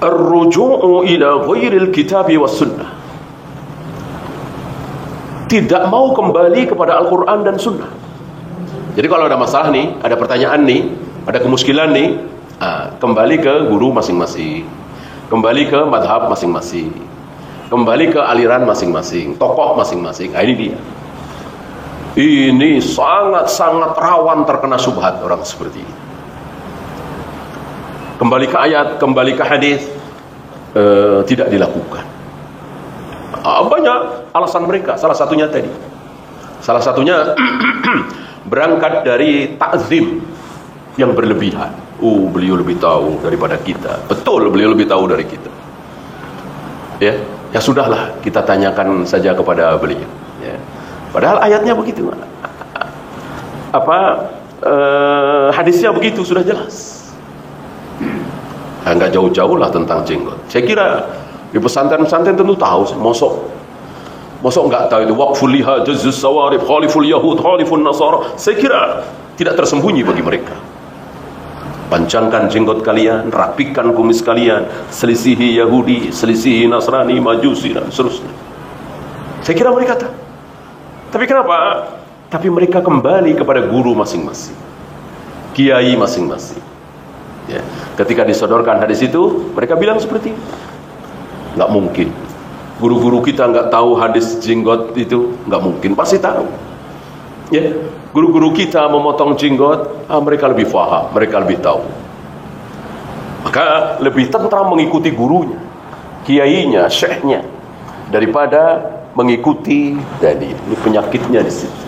Ar-ruju'u ila ghairil kitabi was sunnah. Tidak mau kembali kepada Al-Quran dan Sunnah. Jadi kalau ada masalah nih, ada pertanyaan nih, ada kemuskilan nih, kembali ke guru masing-masing, kembali ke madhab masing-masing, kembali ke aliran masing-masing, tokoh masing-masing. Ini dia. Ini sangat-sangat rawan terkena syubhat orang seperti ini. Kembali ke ayat, kembali ke hadis, tidak dilakukan. Banyak alasan mereka. Salah satunya tadi, salah satunya berangkat dari takzim yang berlebihan. Beliau lebih tahu daripada kita. Betul, beliau lebih tahu dari kita. Ya sudahlah, kita tanyakan saja kepada beliau. Ya. Padahal ayatnya begitu. Hadisnya begitu, sudah jelas. Enggak jauh-jauh lah tentang jenggot. Saya kira di pesantren-pesantren tentu tahu. Mosok enggak tahu itu waqful liha jazzus sawarif khaliful yahud khalifun nasara. Saya kira tidak tersembunyi bagi mereka. Panjangkan jenggot kalian, rapikan kumis kalian, selisihi Yahudi, selisihi Nasrani, Majusi dan seterusnya. Saya kira mereka tahu. Tapi kenapa? Tapi mereka kembali kepada guru masing-masing, kiai masing-masing. Ya. Ketika disodorkan hadis itu, mereka bilang seperti ini. Nggak mungkin. Guru-guru kita nggak tahu hadis jenggot itu, nggak mungkin. Pasti tahu. Ya. Guru-guru kita memotong jenggot, mereka lebih faham, mereka lebih tahu. Maka lebih tentram mengikuti gurunya, kiainya, syekhnya, daripada mengikuti tadi. Ini penyakitnya di situ.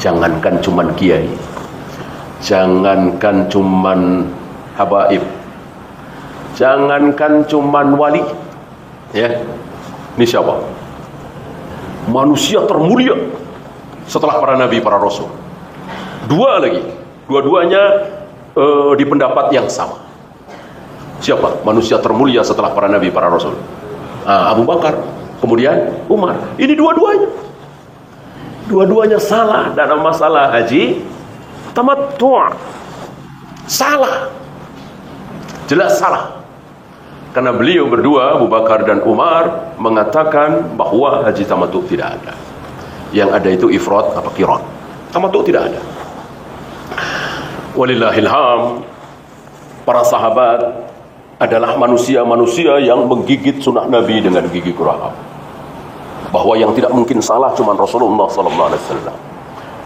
Jangankan cuman kiai, jangankan cuman habaib, jangankan cuman wali, ya. Ini siapa? Manusia termulia setelah para nabi, para rasul. Dua lagi, dua-duanya di pendapat yang sama. Siapa manusia termulia setelah para nabi, para rasul? Abu Bakar, kemudian Umar. Ini dua-duanya salah dalam masalah haji tamattu'. Salah, jelas salah. Karena beliau berdua, Abu Bakar dan Umar, mengatakan bahwa haji tamattu' tidak ada. Yang ada itu ifrat apa qiran. Tamattu' tidak ada. Walillahilham, para sahabat adalah manusia-manusia yang menggigit sunnah Nabi dengan gigi geraham. Bahwa yang tidak mungkin salah cuma Rasulullah SAW.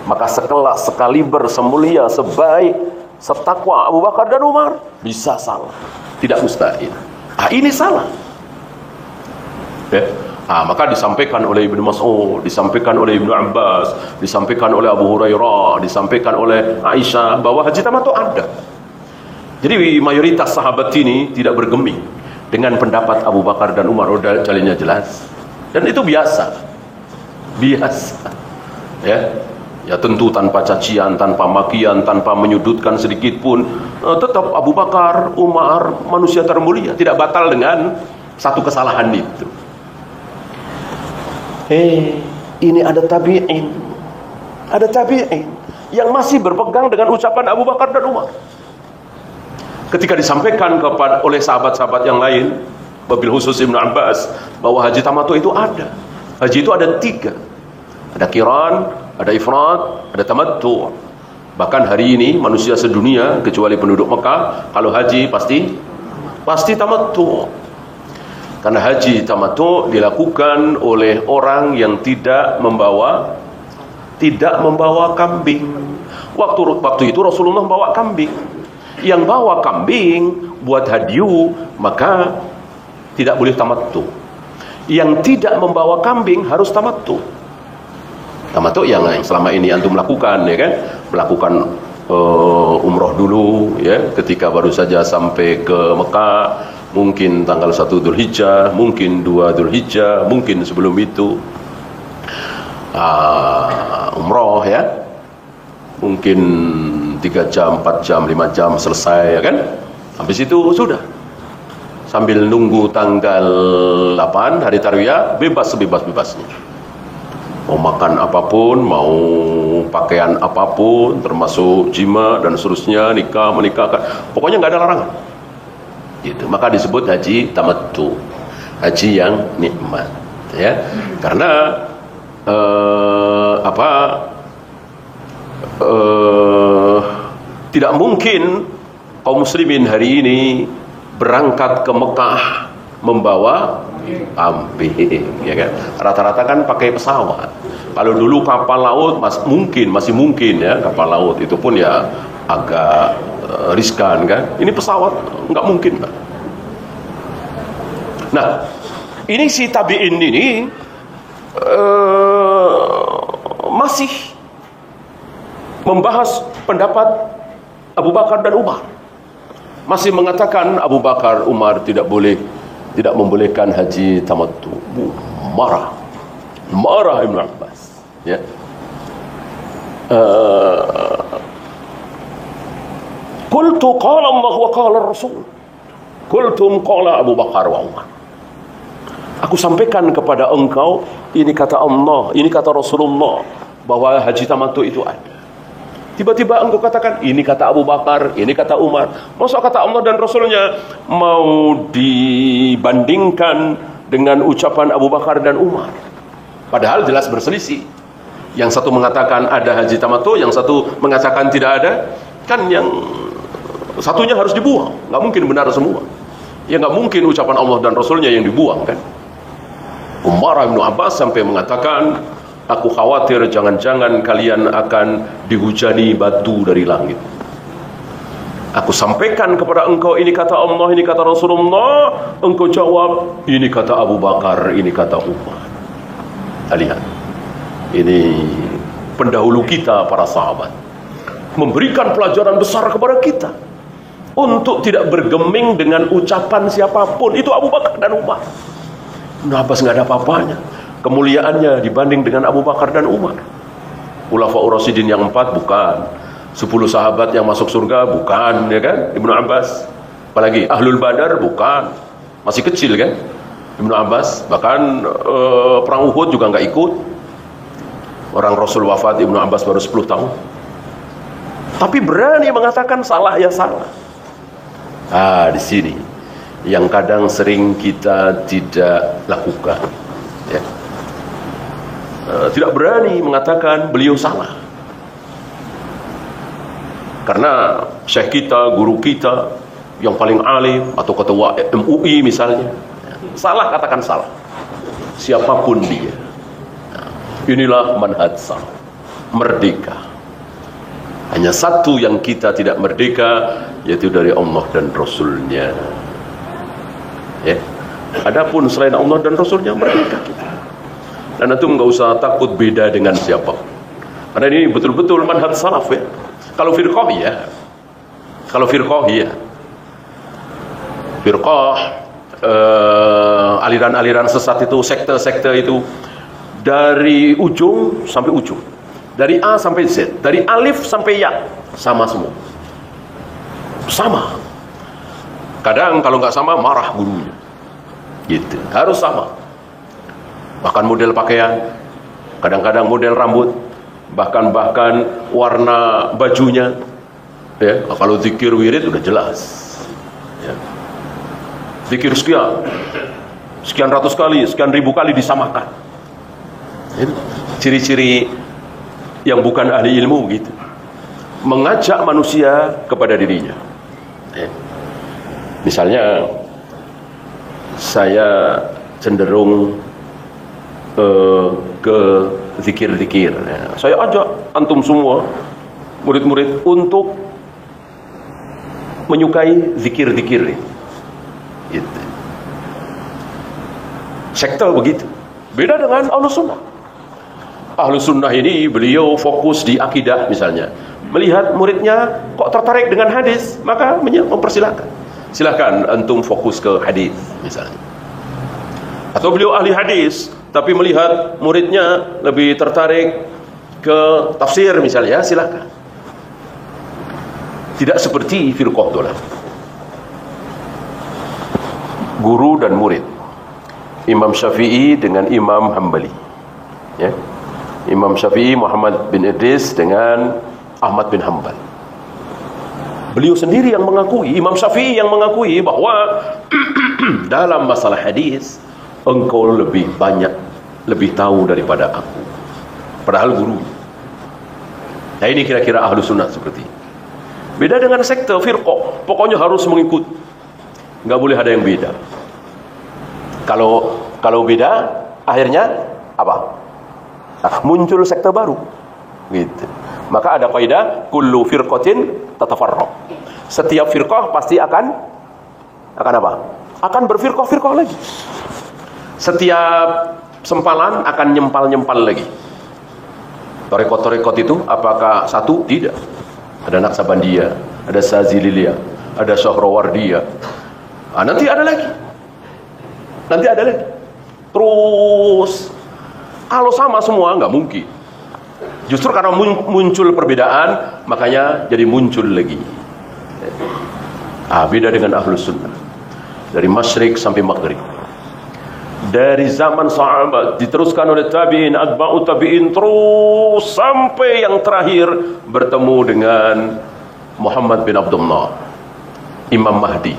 Maka sekelas, sekaliber, semulia, sebaik, setakwa Abu Bakar dan Umar bisa salah, tidak mustahil. Ini salah. Maka disampaikan oleh Ibnu Mas'ud, disampaikan oleh Ibnu Abbas, disampaikan oleh Abu Hurairah, disampaikan oleh Aisyah bahwa haji tamattu' ada. Jadi mayoritas sahabat ini tidak bergeming dengan pendapat Abu Bakar dan Umar. Udah jalannya jelas. Dan itu biasa. Ya tentu tanpa cacian, tanpa makian, tanpa menyudutkan sedikit pun, tetap Abu Bakar, Umar manusia termulia, tidak batal dengan satu kesalahan itu. Ini ada tabi'in yang masih berpegang dengan ucapan Abu Bakar dan Umar. Ketika disampaikan oleh sahabat-sahabat yang lain, wabil khusus Ibnu Abbas, bahwa haji tamattu' itu ada. Haji itu ada 3. Ada qiran, ada ifrat, ada tamattu'. Bahkan hari ini manusia sedunia kecuali penduduk Mekah, kalau haji pasti tamattu'. Karena haji tamattu' dilakukan oleh orang yang tidak membawa kambing. Waktu itu Rasulullah bawa kambing. Yang bawa kambing buat hadiu maka tidak boleh tamattu. Yang tidak membawa kambing harus tamattu. Tamattu yang selama ini antum lakukan, ya kan? Melakukan umroh dulu, ya, ketika baru saja sampai ke Mekah, mungkin tanggal 1 Dzulhijjah, mungkin 2 Dzulhijjah, mungkin sebelum itu umroh, ya. Mungkin 3 jam, 4 jam, 5 jam selesai, ya kan? Habis itu sudah. Sambil nunggu tanggal 8 hari tarwiyah, bebas sebebas-bebasnya. Mau makan apapun, mau pakaian apapun, termasuk jima dan seterusnya, nikah, menikahkan. Pokoknya nggak ada larangan. Gitu. Maka disebut haji tamattu, haji yang nikmat, ya. Karena tidak mungkin kaum muslimin hari ini berangkat ke Mekah membawa kambing, ya kan? Rata-rata kan pakai pesawat. Kalau dulu kapal laut masih mungkin ya, kapal laut itu pun ya agak riskan kan. Ini pesawat nggak mungkin, Pak. Nah, ini si tabi'in ini masih membahas pendapat Abu Bakar dan Umar. Masih mengatakan Abu Bakar, Umar tidak membolehkan haji tamattu. Marah Ibn Abbas, ya. Qultu qala Allah wa qala Rasul. Qultum qala Abu Bakar wa Umar. Aku sampaikan kepada engkau, ini kata Allah, ini kata Rasulullah, bahwa haji tamattu itu ada. Tiba-tiba engkau katakan, ini kata Abu Bakar, ini kata Umar. Masa kata Allah dan Rasulnya mau dibandingkan dengan ucapan Abu Bakar dan Umar? Padahal jelas berselisih. Yang satu mengatakan ada haji tamattu, yang satu mengatakan tidak ada. Kan yang satunya harus dibuang. Nggak mungkin benar semua. Ya nggak mungkin ucapan Allah dan Rasulnya yang dibuang, kan? Umar bin Abbas sampai mengatakan, aku khawatir jangan-jangan kalian akan dihujani batu dari langit. Aku sampaikan kepada engkau, ini kata Allah, ini kata Rasulullah. Engkau jawab, ini kata Abu Bakar, ini kata Umar. Lihat, ini pendahulu kita, para sahabat, memberikan pelajaran besar kepada kita untuk tidak bergeming dengan ucapan siapapun. Itu Abu Bakar dan Umar. Ibn Abbas nggak ada apa-apanya. Kemuliaannya dibanding dengan Abu Bakar dan Umar. Khulafaur Rasyidin yang 4 bukan. 10 sahabat yang masuk surga bukan, ya kan? Ibnu Abbas. Apalagi Ahlul Badar bukan. Masih kecil kan? Ibnu Abbas. Bahkan perang Uhud juga nggak ikut. Orang Rasul wafat, Ibnu Abbas baru 10 tahun. Tapi berani mengatakan salah ya salah. Di sini yang kadang sering kita tidak lakukan, ya. Tidak berani mengatakan beliau salah, karena syekh kita, guru kita yang paling alim atau ketua MUI misalnya salah, katakan salah, siapapun dia. Inilah manhaj salaf, merdeka. Hanya satu yang kita tidak merdeka, yaitu dari Allah dan Rasulnya, ya. Adapun selain Allah dan Rasulnya, merdeka kita. Dan itu nggak usah takut beda dengan siapa. Karena ini betul-betul manhaj salaf, ya. Kalau firqah ya, firqah, aliran-aliran sesat itu, sekte-sekte itu, dari ujung sampai ujung, dari A sampai Z, dari alif sampai ya, sama semua. Sama. Kadang kalau nggak sama marah gurunya. Gitu. Harus sama. Bahkan model pakaian, kadang-kadang model rambut, bahkan warna bajunya. Ya, kalau zikir wirid udah jelas. Ya. Zikir sekian ratus kali, sekian ribu kali disamakan. Ya. Ciri-ciri yang bukan ahli ilmu gitu. Mengajak manusia kepada dirinya. Ya. Misalnya saya cenderung ke zikir-zikir, ya. Saya ajak antum semua, murid-murid, untuk menyukai zikir-zikir gitu. Sekte begitu. Beda dengan Ahlus Sunnah. Ahlus Sunnah ini beliau fokus di akidah misalnya. Melihat muridnya kok tertarik dengan hadis, maka mempersilahkan. Silakan antum fokus ke hadis misalnya. Atau beliau ahli hadis, tapi melihat muridnya lebih tertarik ke tafsir misalnya, silakan. Tidak seperti firqah dhalah. Guru dan murid. Imam Syafi'i dengan Imam Hambali. Ya. Imam Syafi'i Muhammad bin Idris dengan Ahmad bin Hanbal. Beliau sendiri yang mengakui, Imam Syafi'i yang mengakui bahwa dalam masalah hadis engkau lebih banyak, lebih tahu daripada aku. Padahal guru. Nah ini kira-kira ahlu sunnah seperti ini. Beda dengan sekte, firqah, pokoknya harus mengikut. Nggak boleh ada yang beda. Kalau beda, akhirnya apa? Muncul sekte baru. Gitu. Maka ada kaidah kullu firqatin tatafarraq. Setiap firqah pasti akan apa? Akan berfirqah-firqah lagi. Setiap sempalan akan nyempal-nyempal lagi. Tarekat-tarekat itu apakah satu? Tidak. Ada Naqsabandiyah, ada Saziliyah, ada Syahrawardiyah. Nanti ada lagi. Terus kalau sama semua nggak mungkin. Justru karena muncul perbedaan, makanya jadi muncul lagi. Beda dengan ahlus sunnah. Dari masyrik sampai maghrib. Dari zaman sahabat, diteruskan oleh tabi'in, atba'u tabi'in, terus sampai yang terakhir bertemu dengan Muhammad bin Abdullah, Imam Mahdi.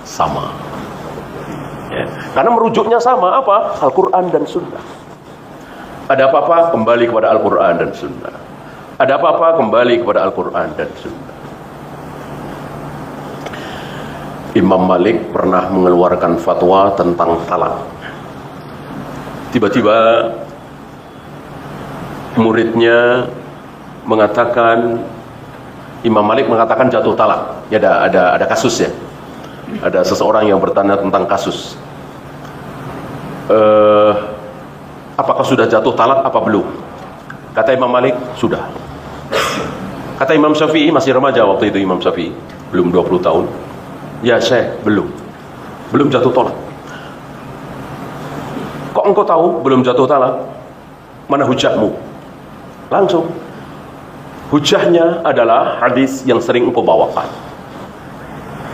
Sama. Ya. Karena merujuknya sama, apa? Al-Quran dan Sunnah. Ada apa-apa kembali kepada Al-Quran dan Sunnah. Ada apa-apa kembali kepada Al-Quran dan Sunnah. Imam Malik pernah mengeluarkan fatwa tentang talak. Tiba-tiba muridnya mengatakan, Imam Malik mengatakan jatuh talak. Ya, ada kasus ya. Ada seseorang yang bertanya tentang kasus. Apakah sudah jatuh talak apa belum? Kata Imam Malik, sudah. Kata Imam Syafi'i, masih remaja waktu itu Imam Syafi'i, belum 20 tahun. Ya Syekh, belum jatuh talak. Kok engkau tahu belum jatuh talak? Mana hujahmu? Langsung. Hujahnya adalah hadis yang sering engkau bawakan.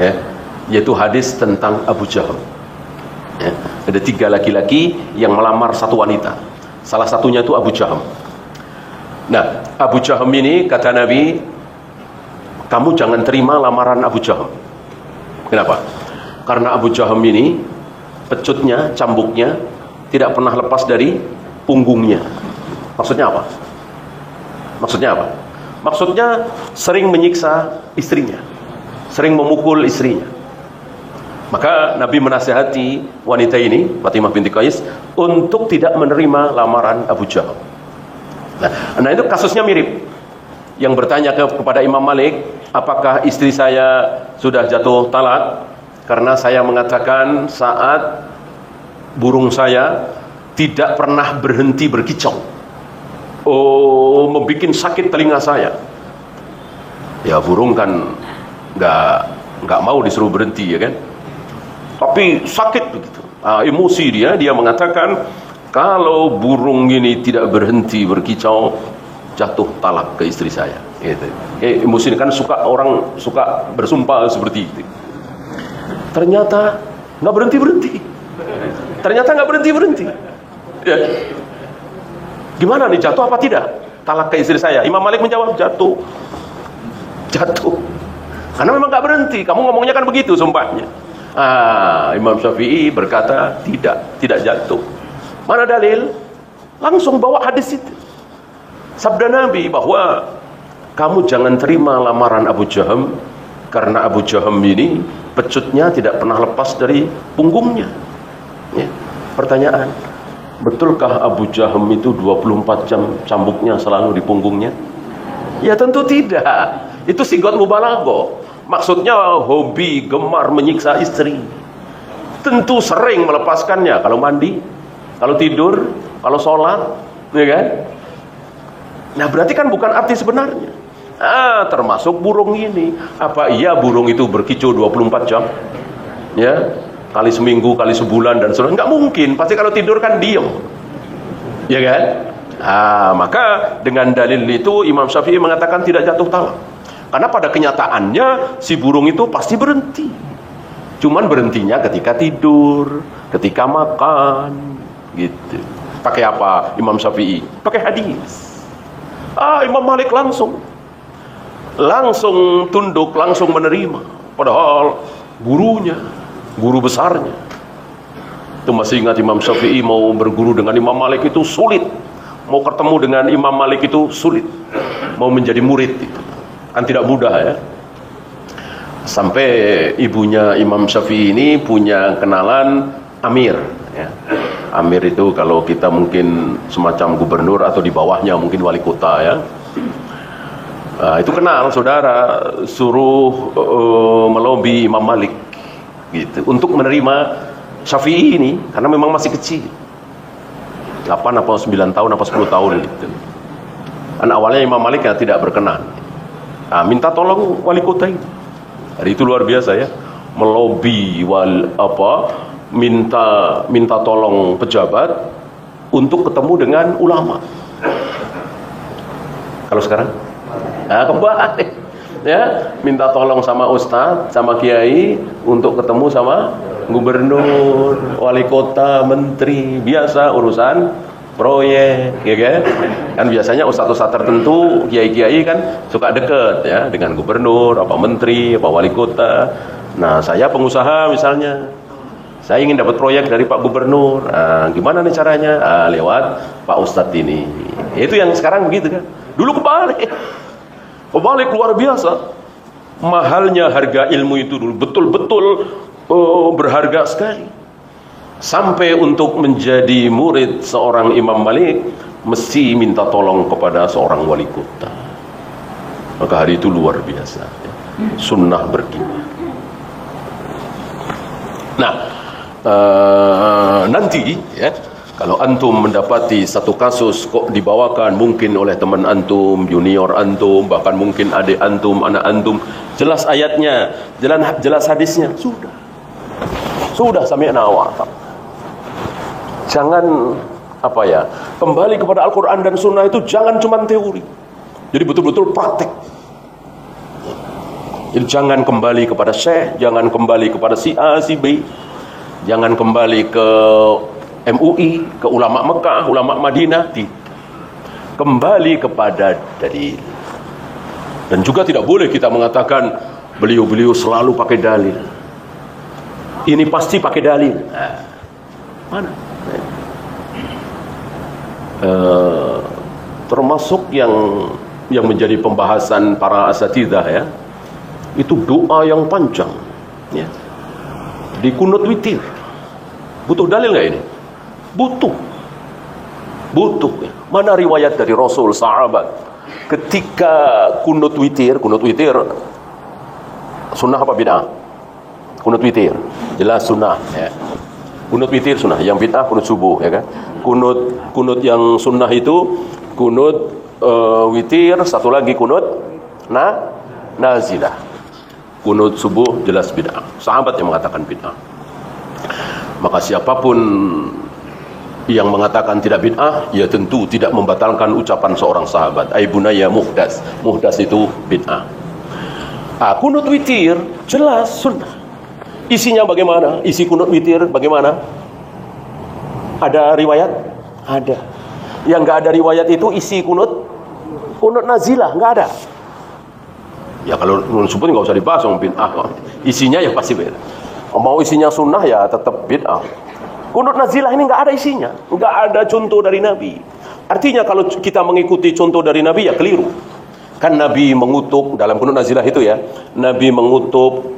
Ya, yaitu hadis tentang Abu Jahal. Ya, ada 3 laki-laki yang melamar satu wanita. Salah satunya itu Abu Jahal. Nah, Abu Jahal ini kata Nabi, kamu jangan terima lamaran Abu Jahal. Kenapa? Karena Abu Jahal ini pecutnya, cambuknya tidak pernah lepas dari punggungnya. Maksudnya apa? Maksudnya sering menyiksa istrinya, sering memukul istrinya. Maka Nabi menasihati wanita ini, Fatimah binti Qais, untuk tidak menerima lamaran Abu Jahal. Nah itu kasusnya mirip. Yang bertanya kepada Imam Malik, apakah istri saya sudah jatuh talak? Karena saya mengatakan saat burung saya tidak pernah berhenti berkicau. Membuat sakit telinga saya. Ya burung kan nggak mau disuruh berhenti, ya kan? Tapi sakit begitu. Emosi dia mengatakan kalau burung ini tidak berhenti berkicau, jatuh talak ke istri saya. Gitu. Emosi ini kan orang suka bersumpah seperti itu. Ternyata nggak berhenti. Ya. Gimana nih, jatuh apa tidak talak ke istri saya? Imam Malik menjawab jatuh. Karena memang nggak berhenti. Kamu ngomongnya kan begitu sumpahnya. Imam Syafi'i berkata tidak jatuh. Mana dalil? Langsung bawa hadis itu. Sabda Nabi bahwa kamu jangan terima lamaran Abu Jaham karena Abu Jaham ini pecutnya tidak pernah lepas dari punggungnya. Ya. Pertanyaan, betulkah Abu Jaham itu 24 jam cambuknya selalu di punggungnya? Ya tentu tidak. Itu sigot mubalaghah. Maksudnya hobi, gemar menyiksa istri. Tentu sering melepaskannya kalau mandi, kalau tidur, kalau sholat, ya kan? Nah berarti kan bukan arti sebenarnya. Termasuk burung ini. Apa iya burung itu berkicau 24 jam? Ya, kali seminggu, kali sebulan dan seterusnya? Nggak mungkin. Pasti kalau tidur kan diem, ya kan? Maka dengan dalil itu Imam Syafi'i mengatakan tidak jatuh talak. Karena pada kenyataannya si burung itu pasti berhenti. Cuman berhentinya ketika tidur, ketika makan, gitu. Pakai apa Imam Syafi'i? Pakai hadis. Imam Malik langsung langsung tunduk, langsung menerima. Padahal gurunya, guru besarnya. Itu masih ingat Imam Syafi'i mau berguru dengan Imam Malik itu sulit. Mau ketemu dengan Imam Malik itu sulit. Mau menjadi murid itu kan tidak mudah ya. Sampai ibunya Imam Syafi'i ini punya kenalan Amir ya. Amir itu kalau kita mungkin semacam gubernur atau di bawahnya mungkin wali kota ya. Itu kenal saudara, suruh melobi Imam Malik gitu untuk menerima Syafi'i ini karena memang masih kecil, 8 atau 9 tahun atau 10 tahun gitu. Dan awalnya Imam Malik ya tidak berkenan. Minta tolong wali kota ini. Hari itu luar biasa ya, melobi minta tolong pejabat untuk ketemu dengan ulama. Kalau sekarang kebalik ya, minta tolong sama ustadz, sama kiai untuk ketemu sama gubernur, wali kota, menteri, biasa urusan proyek ya kan. Kan biasanya ustadz-ustadz tertentu, kiai-kiai kan suka deket ya dengan gubernur, apa menteri, apa wali kota. Nah, saya pengusaha misalnya, saya ingin dapat proyek dari Pak Gubernur. Gimana nih caranya? Lewat Pak Ustadz ini. Itu yang sekarang begitu kan. Dulu kebalik luar biasa. Mahalnya harga ilmu itu dulu betul-betul berharga sekali. Sampai untuk menjadi murid seorang Imam Malik mesti minta tolong kepada seorang wali kota. Maka hari itu luar biasa ya. Sunnah berkibar. Nah, nanti ya, kalau antum mendapati satu kasus kok dibawakan mungkin oleh teman antum, junior antum, bahkan mungkin adik antum, anak antum, jelas ayatnya, jelas hadisnya, sudah sami'na wa ata'na. Jangan kembali kepada Al-Quran dan Sunnah itu jangan cuma teori, jadi betul-betul praktek. Jadi jangan kembali kepada syekh, jangan kembali kepada si A, si B, jangan kembali ke MUI, ke ulama Mekah, ulama Madinah, kembali kepada dalil. Dan juga tidak boleh kita mengatakan beliau-beliau selalu pakai dalil. Ini pasti pakai dalil. Mana? Termasuk yang menjadi pembahasan para asatidzah ya, itu doa yang panjang ya. Di kunut witir butuh dalil nggak ini? Butuh ya. Mana riwayat dari Rasul, sahabat ketika kunut witir sunnah apa bid'ah? Kunut witir jelas sunnah ya. Kunut witir sunnah, yang bid'ah kunut subuh ya kan. Kunut yang sunnah itu kunut witir, satu lagi kunut nazilah. Kunut subuh jelas bid'ah. Sahabat yang mengatakan bid'ah. Maka siapapun yang mengatakan tidak bid'ah, ya tentu tidak membatalkan ucapan seorang sahabat. Ai bunayya muhdas. Muhdas itu bid'ah. Kunut witir jelas sunnah. Isinya bagaimana? Isi kunut witir bagaimana? Ada riwayat? Ada. Yang nggak ada riwayat itu isi kunut nazilah, nggak ada. Ya kalau kunut subuh nggak usah dibahas, bid'ah. Isinya ya pasti beda. Mau isinya sunnah ya tetap bid'ah. Kunut nazilah ini nggak ada isinya, nggak ada contoh dari Nabi. Artinya kalau kita mengikuti contoh dari Nabi ya keliru. Kan Nabi mengutuk dalam kunut nazilah itu ya, Nabi mengutuk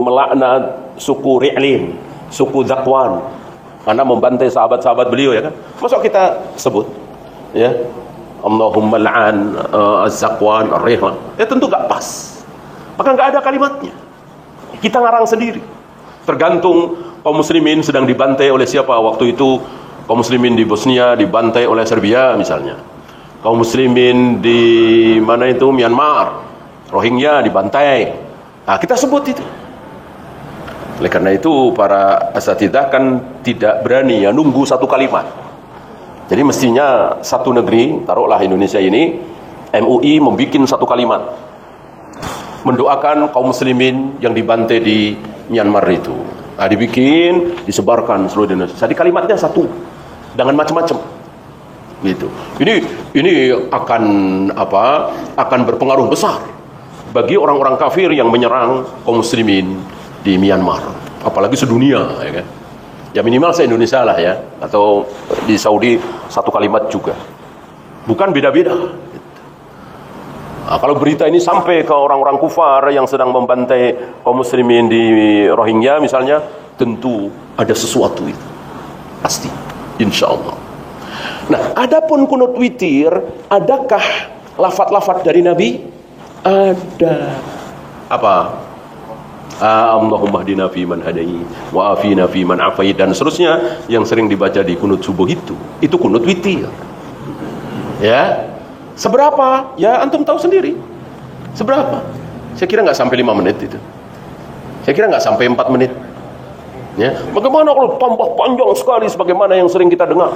melaknat suku Ri'lin, suku Zakwan, karena membantai sahabat-sahabat beliau ya kan. Masa kita sebut ya Allahumma la'an az-Zakwan ar-Rihlan, ya tentu gak pas. Maka gak ada kalimatnya, kita ngarang sendiri. Tergantung kaum muslimin sedang dibantai oleh siapa. Waktu itu kaum muslimin di Bosnia dibantai oleh Serbia misalnya, kaum muslimin di mana itu Myanmar, Rohingya dibantai. Kita sebut itu. Oleh karena itu para asatidzah kan tidak berani ya nunggu satu kalimat. Jadi mestinya satu negeri, taruhlah Indonesia ini, MUI membuat satu kalimat mendoakan kaum muslimin yang dibantai di Myanmar itu. Dibikin, disebarkan seluruh Indonesia. Jadi kalimatnya satu, dengan macam-macam. Gitu. Ini akan berpengaruh besar. bagi orang-orang kafir yang menyerang kaum muslimin di Myanmar, apalagi sedunia, ya kan? Ya minimal se-Indonesia lah ya, atau di Saudi satu kalimat juga. Bukan beda-beda. Nah, kalau berita ini sampai ke orang-orang kufar yang sedang membantai kaum muslimin di Rohingya misalnya, tentu ada sesuatu itu. Pasti, insya Allah. Nah, adapun kunut witir, adakah lafaz-lafaz dari Nabi? Ada. Apa? Allahumma hdina fi man hadait wa afina fi man afait, dan seterusnya yang sering dibaca di kunut subuh itu kunut witir. Ya. Seberapa? Ya antum tahu sendiri. Seberapa? Saya kira nggak sampai 5 menit itu. Saya kira nggak sampai 4 menit. Ya. Bagaimana kalau tambah panjang sekali sebagaimana yang sering kita dengar?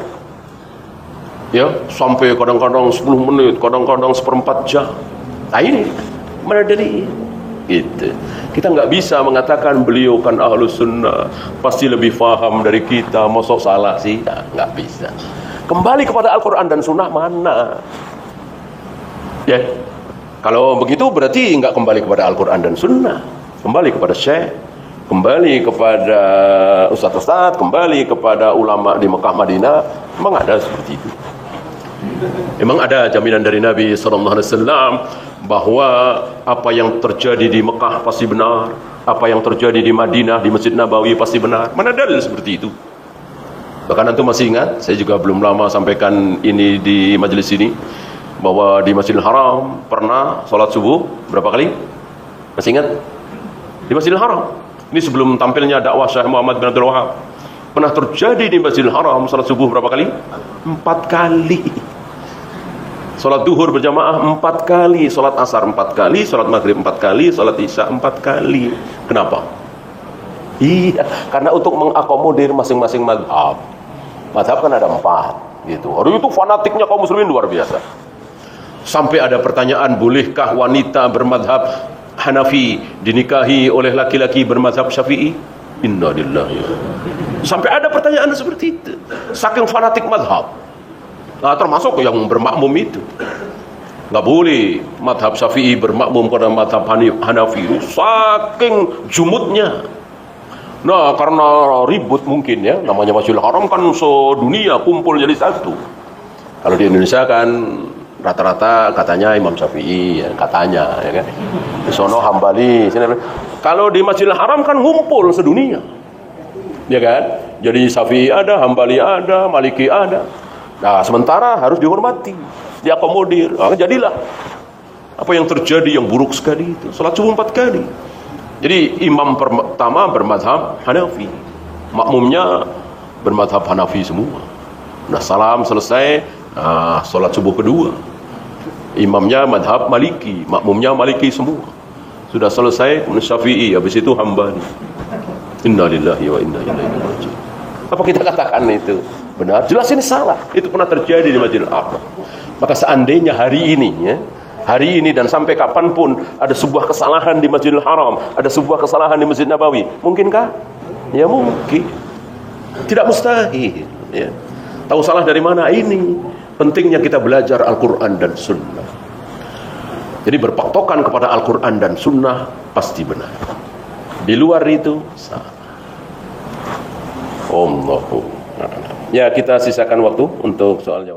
Ya, sampai kadang-kadang 10 menit, kadang-kadang 1/4 jam. Nah ini mana dari itu. Kita nggak bisa mengatakan beliau kan ahlus sunnah, pasti lebih faham dari kita, mosok salah sih? Nah, nggak bisa. Kembali kepada Al-Quran dan Sunnah mana? Ya, kalau begitu berarti nggak kembali kepada Al-Quran dan Sunnah, kembali kepada syekh, kembali kepada ustadz-ustadz, kembali kepada ulama di Mekah Madinah. Memang ada seperti itu. Memang ada jaminan dari Nabi SAW bahwa apa yang terjadi di Mekah pasti benar, apa yang terjadi di Madinah, di Masjid Nabawi pasti benar. Mana dalil seperti itu? Bahkan antum masih ingat, saya juga belum lama sampaikan ini di majelis ini, bahwa di Masjidil Haram pernah sholat subuh berapa kali? Masih ingat? Di Masjidil Haram. Ini sebelum tampilnya dakwah Syekh Muhammad bin Abdul Wahab. Pernah terjadi di Masjidil Haram sholat subuh berapa kali? 4 kali. Sholat duhur berjamaah 4 kali, sholat asar 4 kali, sholat maghrib 4 kali, sholat isya 4 kali. Kenapa? Iya, karena untuk mengakomodir masing-masing mazhab. Mazhab kan ada 4 gitu. Hari itu fanatiknya kaum muslimin luar biasa. Sampai ada pertanyaan, bolehkah wanita bermadhab Hanafi dinikahi oleh laki-laki bermadhab Syafi'i? Inna lillahi. Sampai ada pertanyaan seperti itu. Saking fanatik mazhab. Nah, termasuk yang bermakmum itu. Nggak boleh madhab Syafi'i bermakmum pada madhab Hanafi. Saking jumutnya. Nah, karena ribut mungkin ya, namanya Masjidil Haram kan sedunia kumpul jadi satu. Kalau di Indonesia kan rata-rata katanya Imam Syafi'i, ya, katanya, ya kan. Di sono Hambali. Kalau di Masjidil Haram kan ngumpul sedunia, ya kan. Jadi Syafi'i ada, Hambali ada, Maliki ada. Nah, sementara harus dihormati, diakomodir. Nah, jadilah apa yang terjadi yang buruk sekali itu. Salat subuh 4 kali. Jadi imam pertama bermadhab Hanafi, makmumnya bermadhab Hanafi semua. Nah, salam selesai, salat subuh kedua, imamnya madhab Maliki, makmumnya Maliki semua. Sudah selesai, kemudian Syafi'i, habis itu Hambali. Inna lillahi wa inna ilaihi raji'un. Apa kita katakan itu benar? Jelas ini salah. Itu pernah terjadi di Masjidil Haram. Maka seandainya hari ini, ya, hari ini dan sampai kapanpun ada sebuah kesalahan di Masjidil Haram, ada sebuah kesalahan di Masjid Nabawi, mungkinkah? Ya mungkin. Tidak mustahil. Ya. Tahu salah dari mana? Ini pentingnya kita belajar Al-Quran dan Sunnah. Jadi berpatokan kepada Al-Quran dan Sunnah pasti benar. Di luar itu salah. Allahu a'lam. Ya, kita sisakan waktu untuk soal jawab.